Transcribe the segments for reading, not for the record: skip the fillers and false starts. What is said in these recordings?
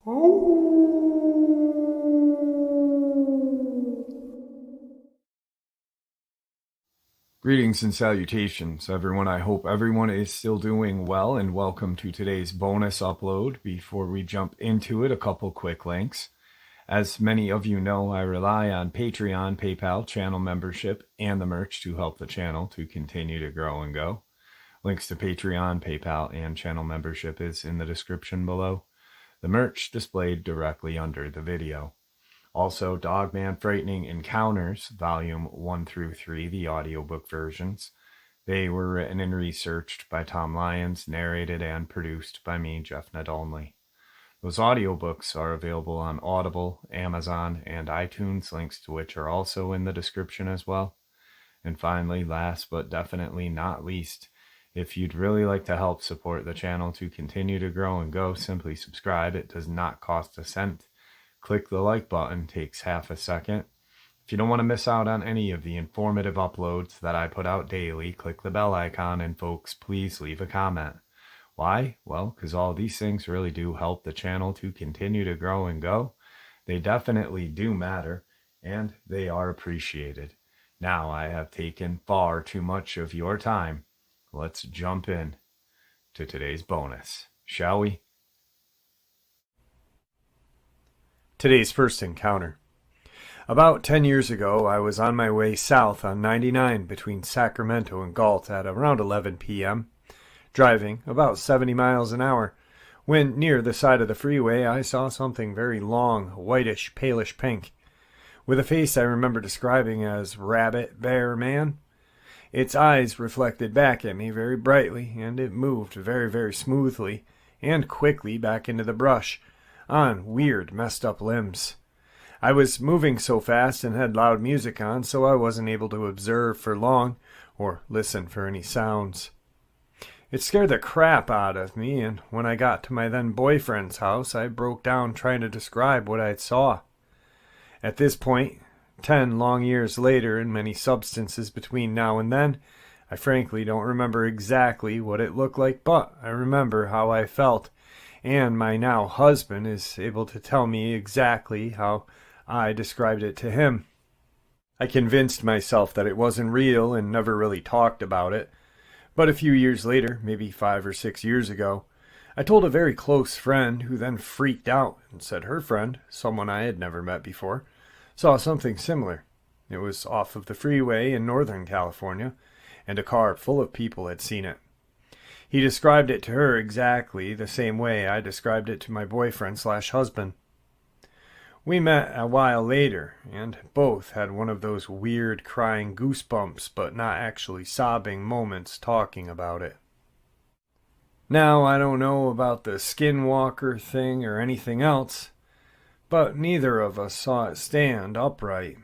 Greetings and salutations, everyone. I hope everyone is still doing well, and welcome to today's bonus upload. Before we jump into it, a couple quick links. As many of you know, I rely on Patreon, PayPal, channel membership, and the merch to help the channel to continue to grow and go. Links to Patreon, PayPal, and channel membership is in the description below. The merch displayed directly under the video. Also, Dogman Frightening Encounters, Volume 1 through 3, the audiobook versions. They were written and researched by Tom Lyons, narrated and produced by me, Jeff Nedolny. Those audiobooks are available on Audible, Amazon, and iTunes, links to which are also in the description as well. And finally, last but definitely not least, if you'd really like to help support the channel to continue to grow and go, simply subscribe. It does not cost a cent. Click the like button, takes half a second. If you don't want to miss out on any of the informative uploads that I put out daily, click the bell icon, and folks, please leave a comment. Why? Well, because all these things really do help the channel to continue to grow and go. They definitely do matter, and they are appreciated. Now I have taken far too much of your time. Let's jump in to today's bonus, shall we? Today's first encounter. About 10 years ago, I was on my way south on 99 between Sacramento and Gov'T at around 11 p.m., driving about 70 miles an hour, when near the side of the freeway I saw something very long, whitish, palish pink, with a face I remember describing as Rabbit Bear Man. Its eyes reflected back at me very brightly, and it moved very, very smoothly and quickly back into the brush, on weird, messed up limbs. I was moving so fast and had loud music on, so I wasn't able to observe for long or listen for any sounds. It scared the crap out of me, and when I got to my then boyfriend's house, I broke down trying to describe what I saw. At this point, 10 long years later and many substances between now and then, I frankly don't remember exactly what it looked like, but I remember how I felt. And my now husband is able to tell me exactly how I described it to him. I convinced myself that it wasn't real and never really talked about it. But a few years later, maybe 5 or 6 years ago, I told a very close friend who then freaked out and said her friend, someone I had never met before, saw something similar. It was off of the freeway in Northern California, and a car full of people had seen it. He described it to her exactly the same way I described it to my boyfriend/husband. We met a while later, and both had one of those weird crying goosebumps but not actually sobbing moments talking about it. Now, I don't know about the skinwalker thing or anything else, but neither of us saw it stand upright.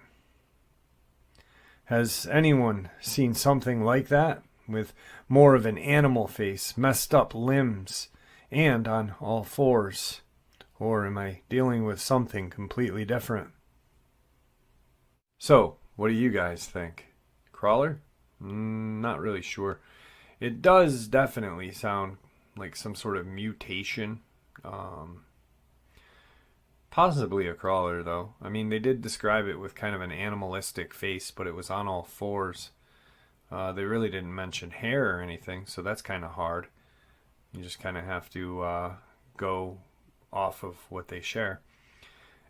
Has anyone seen something like that? With more of an animal face, messed up limbs, and on all fours? Or am I dealing with something completely different? So, what do you guys think? Crawler? Not really sure. It does definitely sound like some sort of mutation. Possibly a crawler, though. I mean, they did describe it with kind of an animalistic face, but it was on all fours. They really didn't mention hair or anything, so that's kind of hard. You just kind of have to go off of what they share.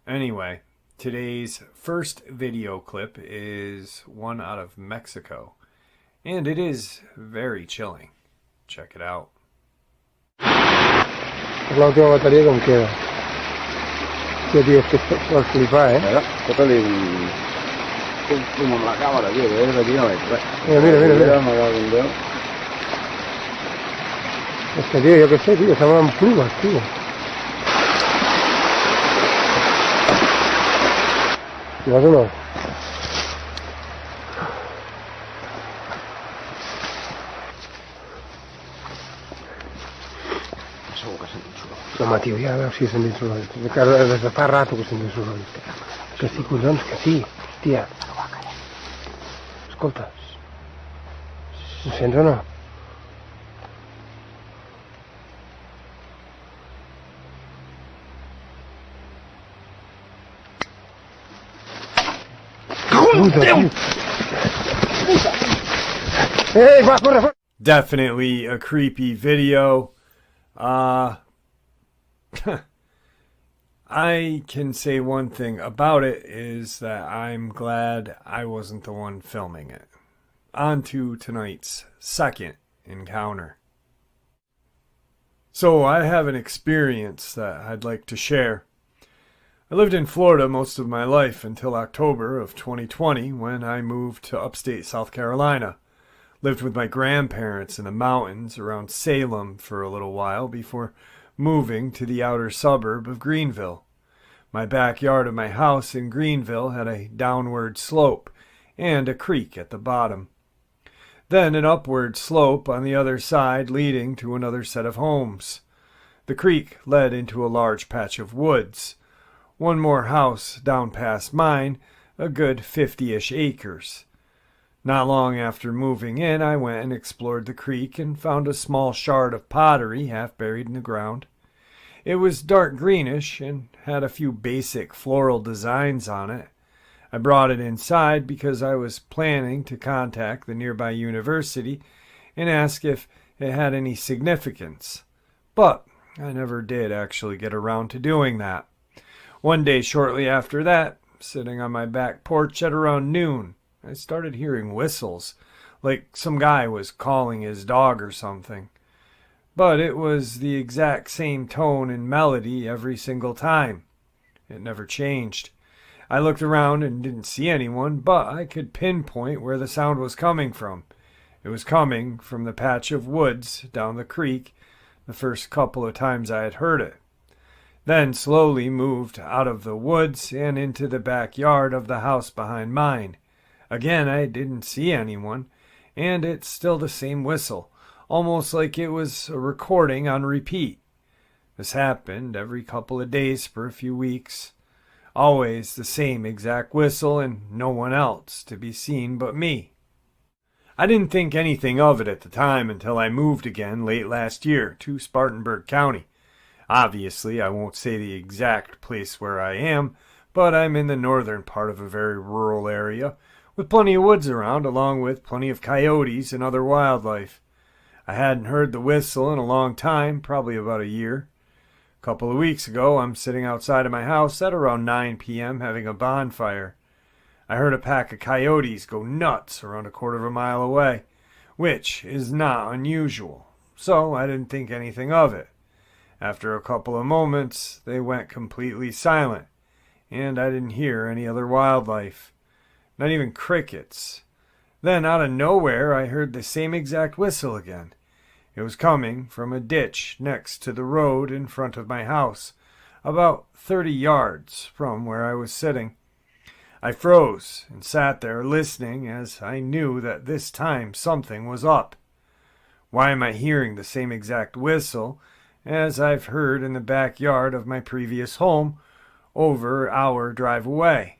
Anyway, today's first video clip is one out of Mexico, and it is very chilling. Check it out. La última batería con queda. ¿Qué tío? Es que esto flipa, ¿eh? Esto le como la cámara, tío, que es efectivamente. Mira. Es que, tío, yo qué sé, tío, se llaman plumas, tío. ¿Más uno? Segur que sento un soroll. Home, tio, ja veus si sentim soroll. Des de fa rato que sentim soroll. Que sí, collons, que sí. Hòstia. Escolta. Ho sents o no? Scusa. Va, corre. Definitely a creepy video. I can say one thing about it is that I'm glad I wasn't the one filming it. On to tonight's second encounter. So I have an experience that I'd like to share. I lived in Florida most of my life until October of 2020 when I moved to upstate South Carolina. Lived with my grandparents in the mountains around Salem for a little while before moving to the outer suburb of Greenville. My backyard of my house in Greenville had a downward slope and a creek at the bottom. Then an upward slope on the other side leading to another set of homes. The creek led into a large patch of woods. One more house down past mine, a good 50-ish acres. Not long after moving in, I went and explored the creek and found a small shard of pottery half buried in the ground. It was dark greenish and had a few basic floral designs on it. I brought it inside because I was planning to contact the nearby university and ask if it had any significance. But I never did actually get around to doing that. One day shortly after that, sitting on my back porch at around noon, I started hearing whistles, like some guy was calling his dog or something. But it was the exact same tone and melody every single time. It never changed. I looked around and didn't see anyone, but I could pinpoint where the sound was coming from. It was coming from the patch of woods down the creek the first couple of times I had heard it. Then slowly moved out of the woods and into the backyard of the house behind mine. Again, I didn't see anyone, and it's still the same whistle, almost like it was a recording on repeat. This happened every couple of days for a few weeks. Always the same exact whistle and no one else to be seen but me. I didn't think anything of it at the time until I moved again late last year to Spartanburg County. Obviously, I won't say the exact place where I am, but I'm in the northern part of a very rural area with plenty of woods around, along with plenty of coyotes and other wildlife. I hadn't heard the whistle in a long time, probably about a year. A couple of weeks ago, I'm sitting outside of my house at around 9 p.m. having a bonfire. I heard a pack of coyotes go nuts around a quarter of a mile away, which is not unusual, so I didn't think anything of it. After a couple of moments, they went completely silent, and I didn't hear any other wildlife, not even crickets. Then, out of nowhere, I heard the same exact whistle again. It was coming from a ditch next to the road in front of my house, about 30 yards from where I was sitting. I froze and sat there listening as I knew that this time something was up. Why am I hearing the same exact whistle as I've heard in the backyard of my previous home over an hour drive away?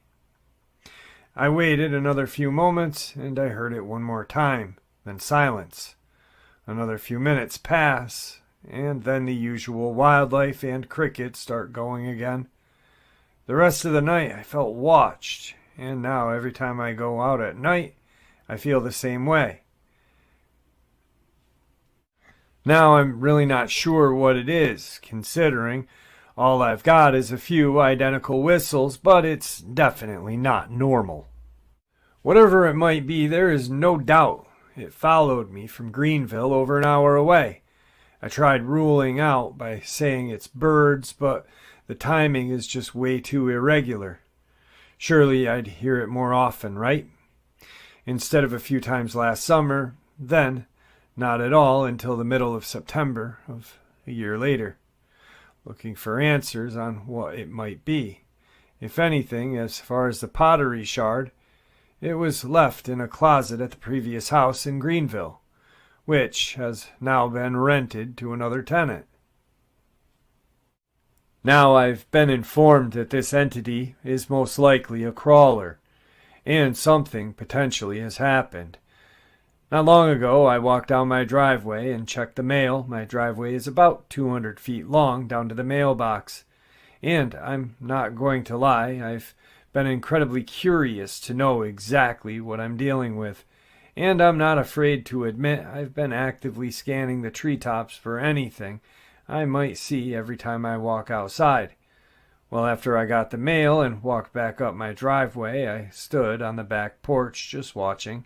I waited another few moments and I heard it one more time, then silence. Another few minutes pass, and then the usual wildlife and crickets start going again. The rest of the night I felt watched, and now every time I go out at night, I feel the same way. Now I'm really not sure what it is, considering all I've got is a few identical whistles, but it's definitely not normal. Whatever it might be, there is no doubt it followed me from Greenville over an hour away. I tried ruling out by saying it's birds, but the timing is just way too irregular. Surely I'd hear it more often, right? Instead of a few times last summer, then not at all until the middle of September of a year later. Looking for answers on what it might be. If anything, as far as the pottery shard, it was left in a closet at the previous house in Greenville, which has now been rented to another tenant. Now I've been informed that this entity is most likely a crawler, and something potentially has happened. Not long ago, I walked down my driveway and checked the mail. My driveway is about 200 feet long down to the mailbox. And I'm not going to lie, I've been incredibly curious to know exactly what I'm dealing with, and I'm not afraid to admit I've been actively scanning the treetops for anything I might see every time I walk outside. Well, after I got the mail and walked back up my driveway, I stood on the back porch just watching.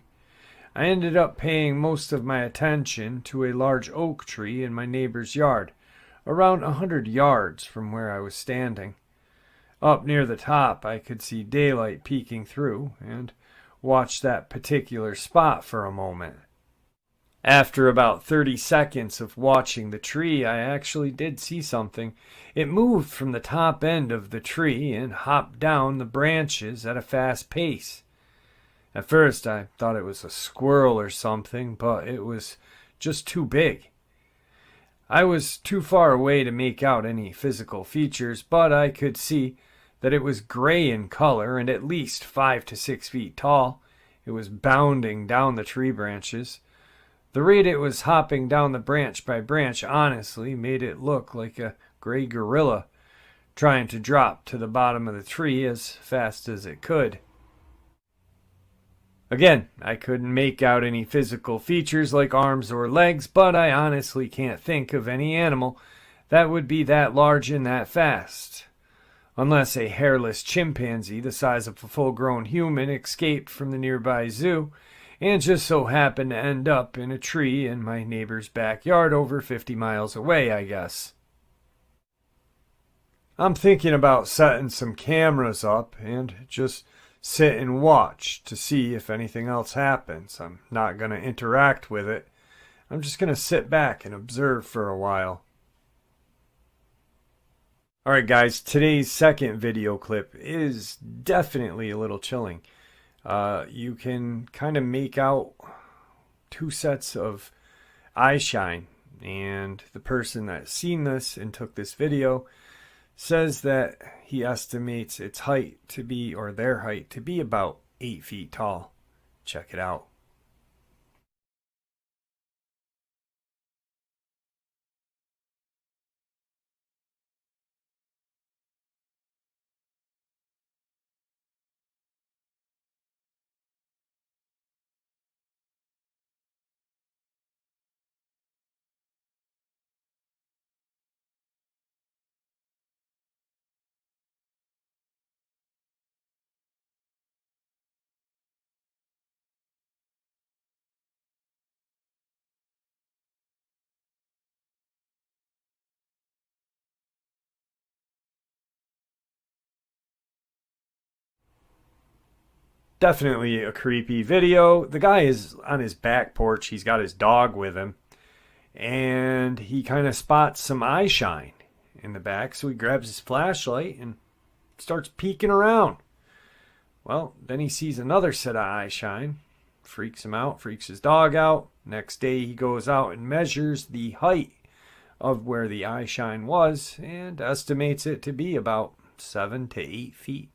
I ended up paying most of my attention to a large oak tree in my neighbor's yard, around 100 yards from where I was standing. Up near the top, I could see daylight peeking through, and watched that particular spot for a moment. After about 30 seconds of watching the tree, I actually did see something. It moved from the top end of the tree and hopped down the branches at a fast pace. At first, I thought it was a squirrel or something, but it was just too big. I was too far away to make out any physical features, but I could see that it was gray in color and at least 5 to 6 feet tall. It was bounding down the tree branches. The rate it was hopping down the branch by branch honestly made it look like a gray gorilla trying to drop to the bottom of the tree as fast as it could. Again, I couldn't make out any physical features like arms or legs, but I honestly can't think of any animal that would be that large and that fast. Unless a hairless chimpanzee the size of a full-grown human escaped from the nearby zoo and just so happened to end up in a tree in my neighbor's backyard over 50 miles away, I guess. I'm thinking about setting some cameras up and just sit and watch to see if anything else happens. I'm not going to interact with it. I'm just going to sit back and observe for a while. Alright guys, today's second video clip is definitely a little chilling. You can kind of make out two sets of eye shine, and the person that's seen this and took this video says that he estimates its height to be, or their height to be, about 8 feet tall. Check it out. Definitely a creepy video. The guy is on his back porch. He's got his dog with him. And he kind of spots some eye shine in the back. So he grabs his flashlight and starts peeking around. Well, then he sees another set of eye shine. Freaks him out, freaks his dog out. Next day he goes out and measures the height of where the eye shine was and estimates it to be about 7 to 8 feet.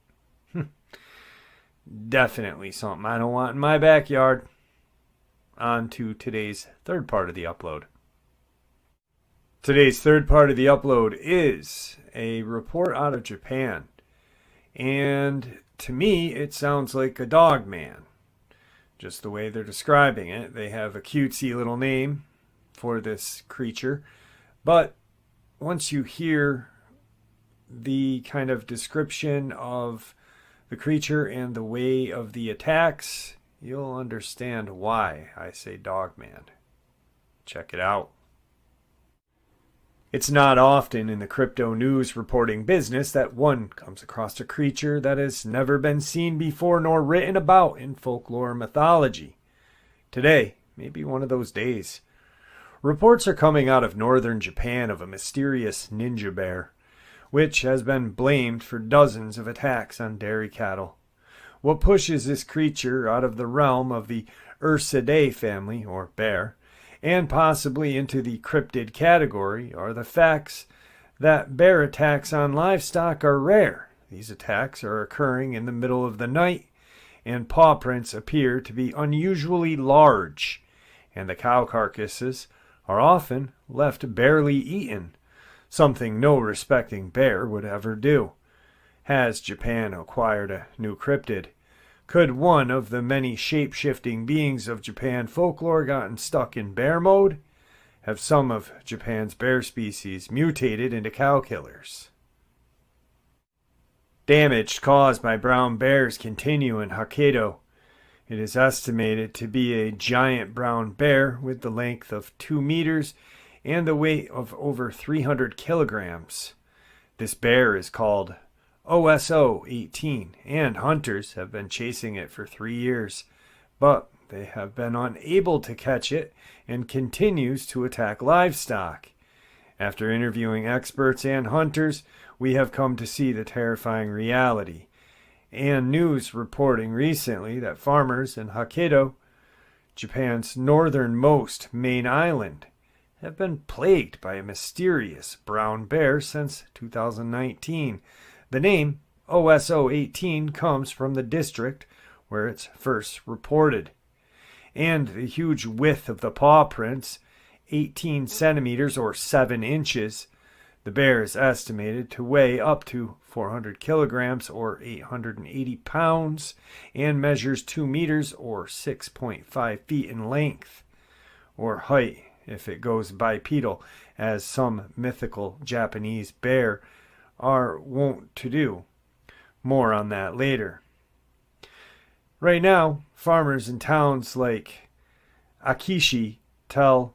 Definitely something I don't want in my backyard. On to today's third part of the upload. Today's third part of the upload is a report out of Japan. And to me, it sounds like a Dogman. Just the way they're describing it. They have a cutesy little name for this creature. But once you hear the kind of description of the creature and the way of the attacks, you'll understand why I say Dogman. Check it out. It's not often in the crypto news reporting business that one comes across a creature that has never been seen before nor written about in folklore mythology. Today may be one of those days. Reports are coming out of northern Japan of a mysterious ninja bear, which has been blamed for dozens of attacks on dairy cattle. What pushes this creature out of the realm of the Ursidae family, or bear, and possibly into the cryptid category are the facts that bear attacks on livestock are rare. These attacks are occurring in the middle of the night, and paw prints appear to be unusually large, and the cow carcasses are often left barely eaten, something no respecting bear would ever do. Has Japan acquired a new cryptid? Could one of the many shape-shifting beings of Japan folklore gotten stuck in bear mode? Have some of Japan's bear species mutated into cow killers? Damage caused by brown bears continue in Hokkaido. It is estimated to be a giant brown bear with the length of 2 meters and the weight of over 300 kilograms. This bear is called OSO-18, and hunters have been chasing it for 3 years, but they have been unable to catch it and continues to attack livestock. After interviewing experts and hunters, we have come to see the terrifying reality, and news reporting recently that farmers in Hokkaido, Japan's northernmost main island, have been plagued by a mysterious brown bear since 2019. The name OSO-18 comes from the district where it's first reported, and the huge width of the paw prints, 18 centimeters or 7 inches. The bear is estimated to weigh up to 400 kilograms or 880 pounds and measures 2 meters or 6.5 feet in length, or height if it goes bipedal, as some mythical Japanese bear are wont to do. More on that later. Right now, farmers in towns like Akishi tell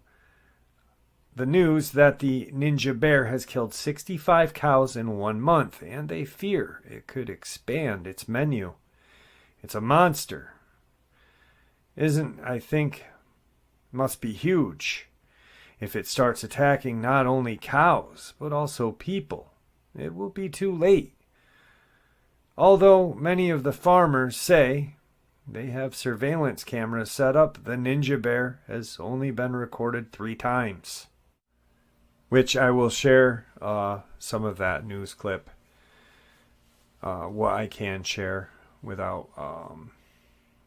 the news that the ninja bear has killed 65 cows in 1 month, and they fear it could expand its menu. It's a monster. I think, must be huge. If it starts attacking not only cows, but also people, it will be too late. Although many of the farmers say they have surveillance cameras set up, the ninja bear has only been recorded 3 times. Which I will share some of that news clip, what I can share without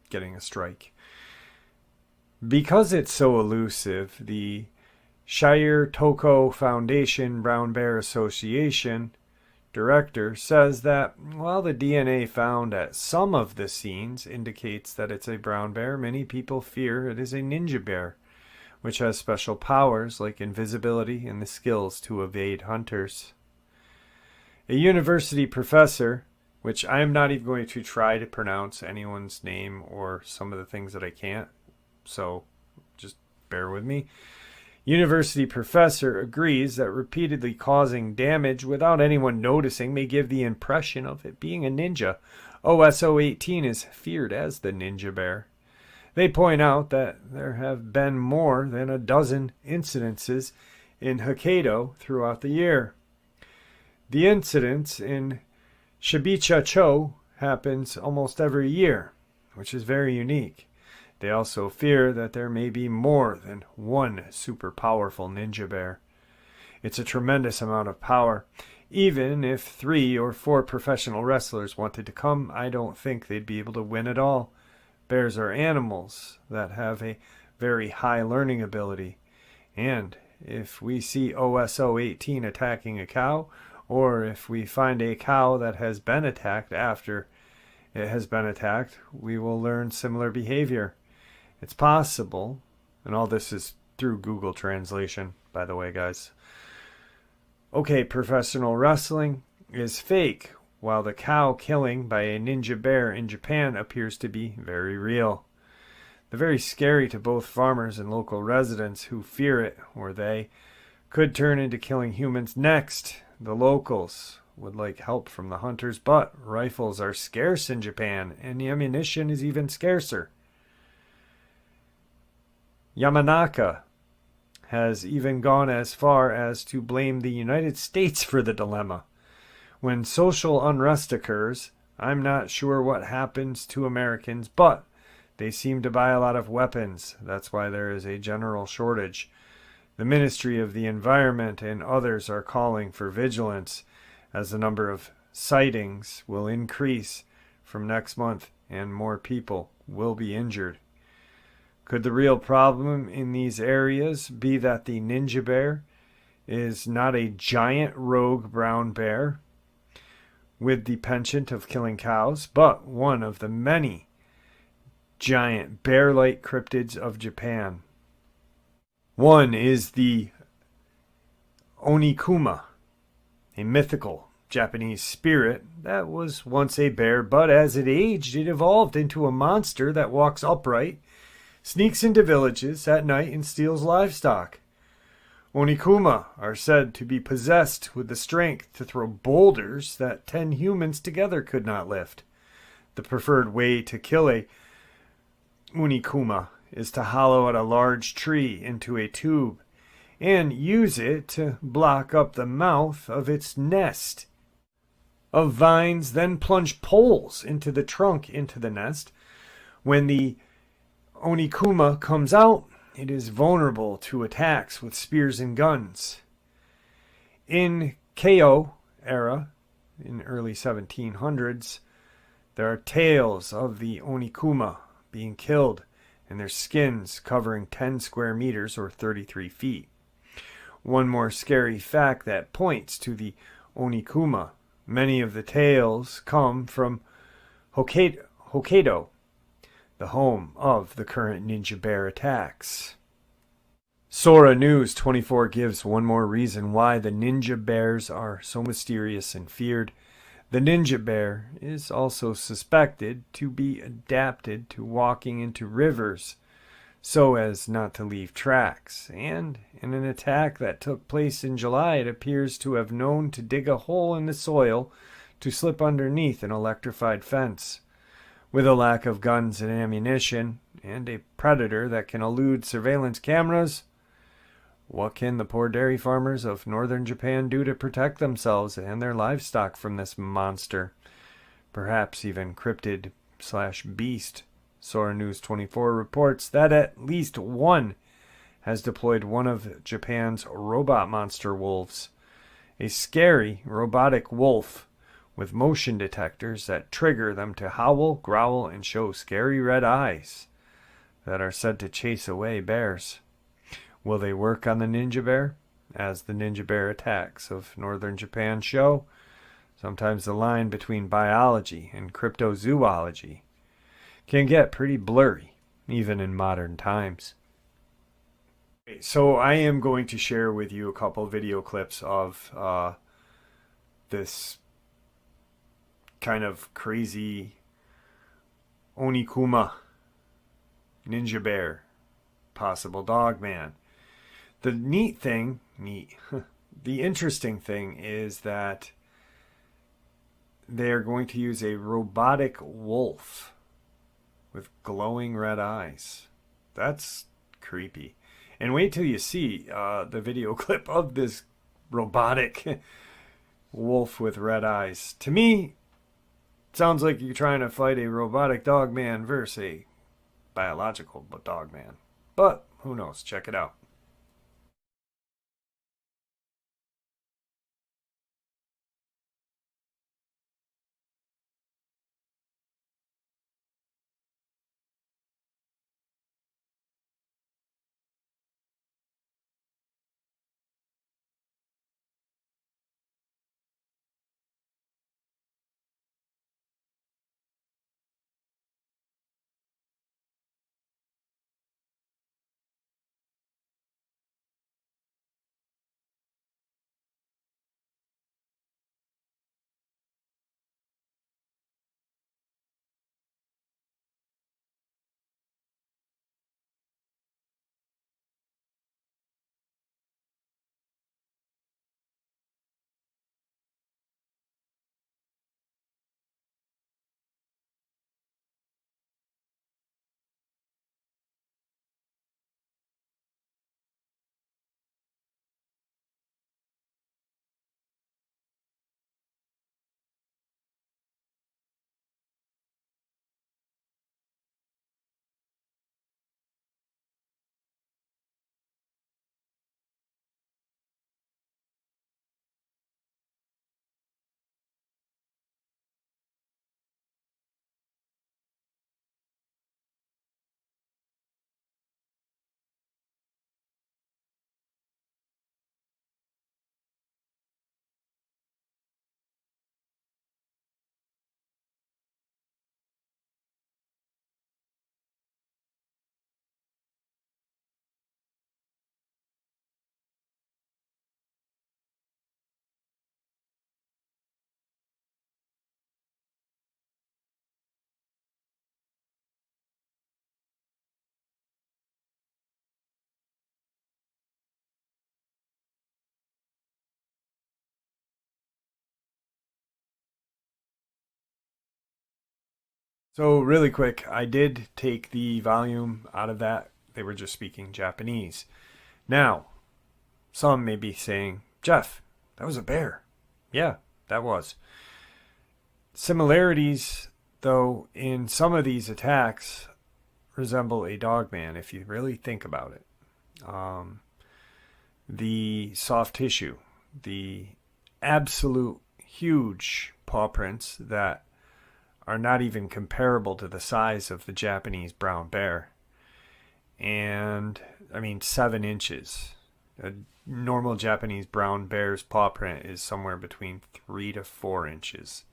getting a strike. Because it's so elusive, the Shire Toko Foundation Brown Bear Association director says that while the DNA found at some of the scenes indicates that it's a brown bear, many people fear it is a ninja bear, which has special powers like invisibility and the skills to evade hunters. A university professor, which I am not even going to try to pronounce anyone's name or some of the things that I can't, so just bear with me. University professor agrees that repeatedly causing damage without anyone noticing may give the impression of it being a ninja. OSO-18 is feared as the ninja bear. They point out that there have been more than a dozen incidences in Hokkaido throughout the year. The incidents in Shibuya-cho happens almost every year, which is very unique. They also fear that there may be more than one super powerful ninja bear. It's a tremendous amount of power. Even if 3 or 4 professional wrestlers wanted to come, I don't think they'd be able to win at all. Bears are animals that have a very high learning ability. And if we see OSO-18 attacking a cow, or if we find a cow that has been attacked after it has been attacked, we will learn similar behavior. It's possible, and all this is through Google Translation, by the way, guys. Okay, professional wrestling is fake, while the cow killing by a ninja bear in Japan appears to be very real. They're very scary to both farmers and local residents who fear it, or they could turn into killing humans next. The locals would like help from the hunters, but rifles are scarce in Japan, and the ammunition is even scarcer. Yamanaka has even gone as far as to blame the United States for the dilemma. When social unrest occurs, I'm not sure what happens to Americans, but they seem to buy a lot of weapons. That's why there is a general shortage. The Ministry of the Environment and others are calling for vigilance, as the number of sightings will increase from next month and more people will be injured. Could the real problem in these areas be that the ninja bear is not a giant rogue brown bear? with the penchant of killing cows, but one of the many giant bear-like cryptids of Japan. One is the Onikuma, a mythical Japanese spirit that was once a bear, but as it aged, it evolved into a monster that walks upright, sneaks into villages at night, and steals livestock. Onikuma are said to be possessed with the strength to throw boulders that 10 humans together could not lift. The preferred way to kill a Onikuma is to hollow out a large tree into a tube and use it to block up the mouth of its nest of vines, then plunge poles into the trunk into the nest. When the Onikuma comes out, it is vulnerable to attacks with spears and guns. In Keio era, in early 1700s, there are tales of the Onikuma being killed and their skins covering 10 square meters or 33 feet. One more scary fact that points to the Onikuma: many of the tales come from Hokkaido, the home of the current ninja bear attacks. Sora News 24 gives one more reason why the ninja bears are so mysterious and feared. The ninja bear is also suspected to be adapted to walking into rivers so as not to leave tracks, and in an attack that took place in July, it appears to have known to dig a hole in the soil to slip underneath an electrified fence. With a lack of guns and ammunition, and a predator that can elude surveillance cameras, what can the poor dairy farmers of northern Japan do to protect themselves and their livestock from this monster? Perhaps even cryptid/beast. Sora News 24 reports that at least one has deployed one of Japan's robot monster wolves, a scary robotic wolf with motion detectors that trigger them to howl, growl, and show scary red eyes that are said to chase away bears. Will they work on the ninja bear? As the ninja bear attacks of northern Japan show, sometimes the line between biology and cryptozoology can get pretty blurry, even in modern times. So I am going to share with you a couple video clips of this kind of crazy Onikuma ninja bear, possible Dogman. The the interesting thing is that they're going to use a robotic wolf with glowing red eyes. That's creepy. And wait till you see the video clip of this robotic wolf with red eyes. To me, it sounds like you're trying to fight a robotic Dogman versus a biological Dogman. But who knows? Check it out. So really quick, I did take the volume out of that. They were just speaking Japanese. Now, some may be saying, Jeff, that was a bear. Yeah, that was. Similarities, though, in some of these attacks resemble a dogman if you really think about it. The soft tissue, the absolute huge paw prints that are not even comparable to the size of the Japanese brown bear. And, 7 inches. A normal Japanese brown bear's paw print is somewhere between 3 to 4 inches.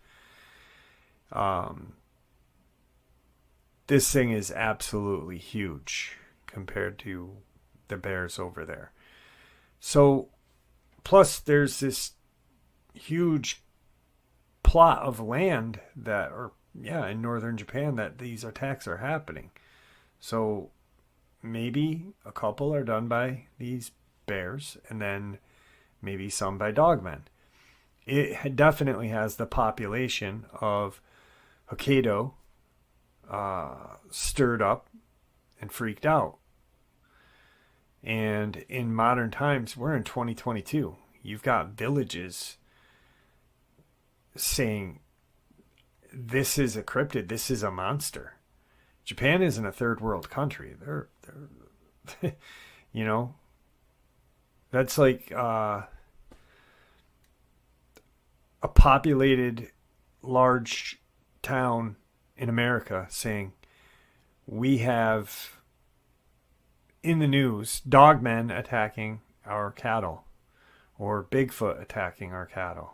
This thing is absolutely huge compared to the bears over there. So, plus there's this huge plot of land in northern Japan that these attacks are happening. So maybe a couple are done by these bears and then maybe some by dogmen. It definitely has the population of Hokkaido stirred up and freaked out. And in modern times, we're in 2022. You've got villages saying, this is a cryptid, this is a monster. Japan isn't a third world country. They're that's like a populated large town in America saying, we have in the news dogmen attacking our cattle or Bigfoot attacking our cattle.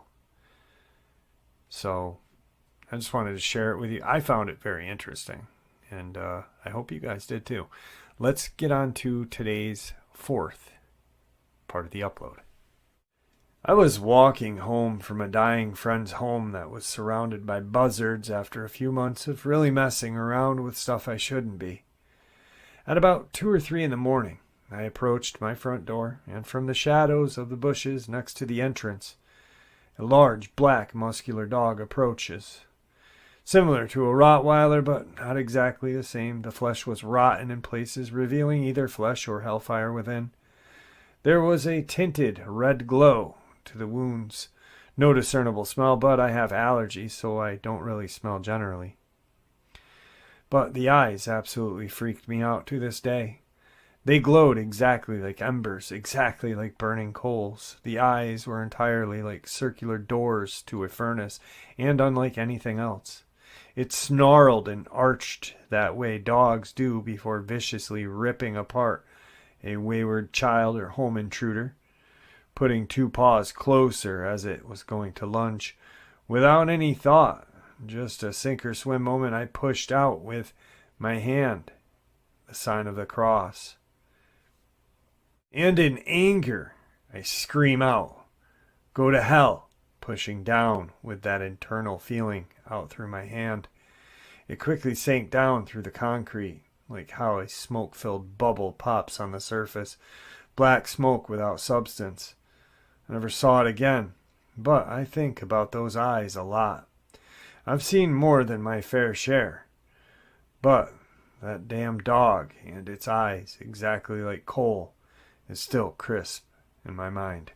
So I just wanted to share it with you. I found it very interesting, and I hope you guys did too. Let's get on to today's fourth part of the upload. I was walking home from a dying friend's home that was surrounded by buzzards after a few months of really messing around with stuff I shouldn't be. At about 2 or 3 in the morning, I approached my front door, and from the shadows of the bushes next to the entrance, a large, black, muscular dog approaches. Similar to a Rottweiler, but not exactly the same. The flesh was rotten in places, revealing either flesh or hellfire within. There was a tinted red glow to the wounds. No discernible smell, but I have allergies, so I don't really smell generally. But the eyes absolutely freaked me out to this day. They glowed exactly like embers, exactly like burning coals. The eyes were entirely like circular doors to a furnace, and unlike anything else. It snarled and arched that way dogs do before viciously ripping apart a wayward child or home intruder, putting 2 paws closer as it was going to lunge. Without any thought, just a sink or swim moment, I pushed out with my hand the sign of the cross. And in anger, I scream out, "Go to hell," pushing down with that internal feeling out through my hand. It quickly sank down through the concrete, like how a smoke-filled bubble pops on the surface. Black smoke without substance. I never saw it again, but I think about those eyes a lot. I've seen more than my fair share, but that damn dog and its eyes, exactly like coal, is still crisp in my mind.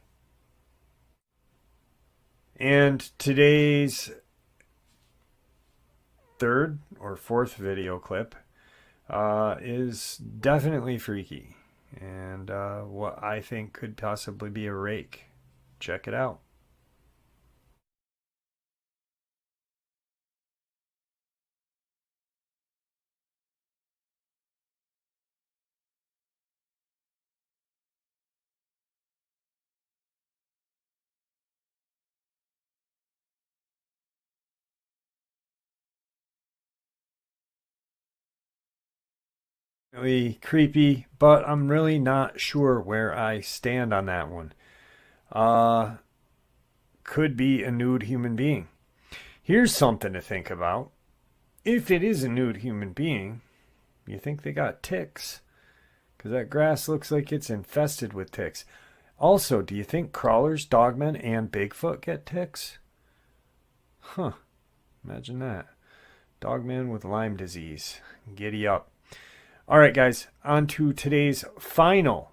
And today's third or fourth video clip is definitely freaky, and what I think could possibly be a rake. Check it out. Really creepy, but I'm really not sure where I stand on that one. Could be a nude human being. Here's something to think about. If it is a nude human being, you think they got ticks? Because that grass looks like it's infested with ticks. Also, do you think crawlers, dogmen, and Bigfoot get ticks? Huh. Imagine that. Dogman with Lyme disease. Giddy up. All right, guys, on to today's final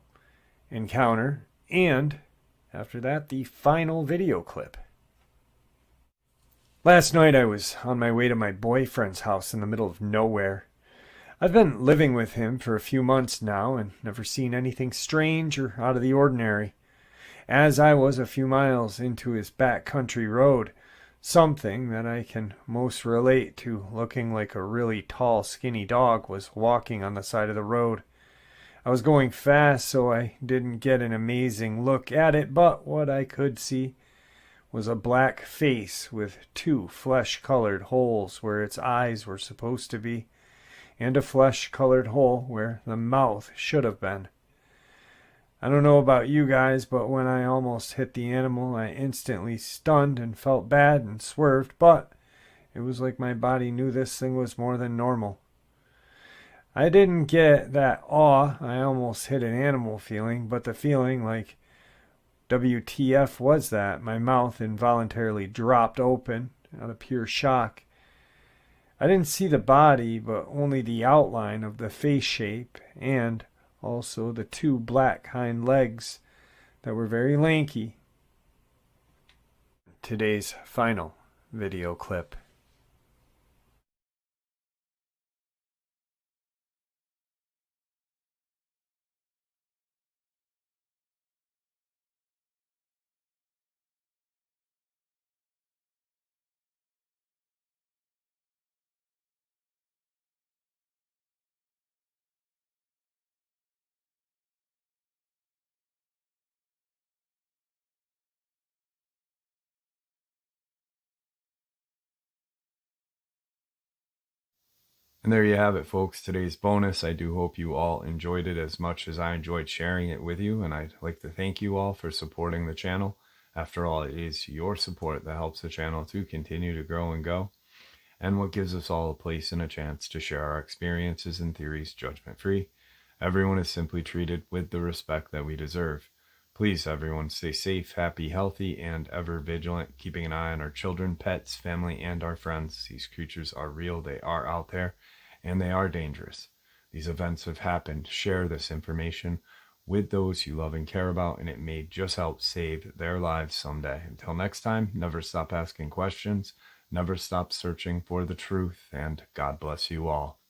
encounter, and after that, the final video clip. Last night I was on my way to my boyfriend's house in the middle of nowhere. I've been living with him for a few months now and never seen anything strange or out of the ordinary. As I was a few miles into his backcountry road, something that I can most relate to looking like a really tall, skinny dog was walking on the side of the road. I was going fast, so I didn't get an amazing look at it, but what I could see was a black face with two flesh-colored holes where its eyes were supposed to be, and a flesh-colored hole where the mouth should have been. I don't know about you guys, but when I almost hit the animal, I instantly stunned and felt bad and swerved, but it was like my body knew this thing was more than normal. I didn't get that awe, I almost hit an animal feeling, but the feeling like WTF was that. My mouth involuntarily dropped open out of pure shock. I didn't see the body, but only the outline of the face shape and also the two black hind legs that were very lanky. Today's final video clip. And there you have it, folks, today's bonus. I do hope you all enjoyed it as much as I enjoyed sharing it with you, and I'd like to thank you all for supporting the channel. After all, it is your support that helps the channel to continue to grow and go, and what gives us all a place and a chance to share our experiences and theories judgment-free. Everyone is simply treated with the respect that we deserve. Please, everyone, stay safe, happy, healthy, and ever vigilant, keeping an eye on our children, pets, family, and our friends. These creatures are real, they are out there, and they are dangerous. These events have happened. Share this information with those you love and care about, and it may just help save their lives someday. Until next time, never stop asking questions, never stop searching for the truth, and God bless you all.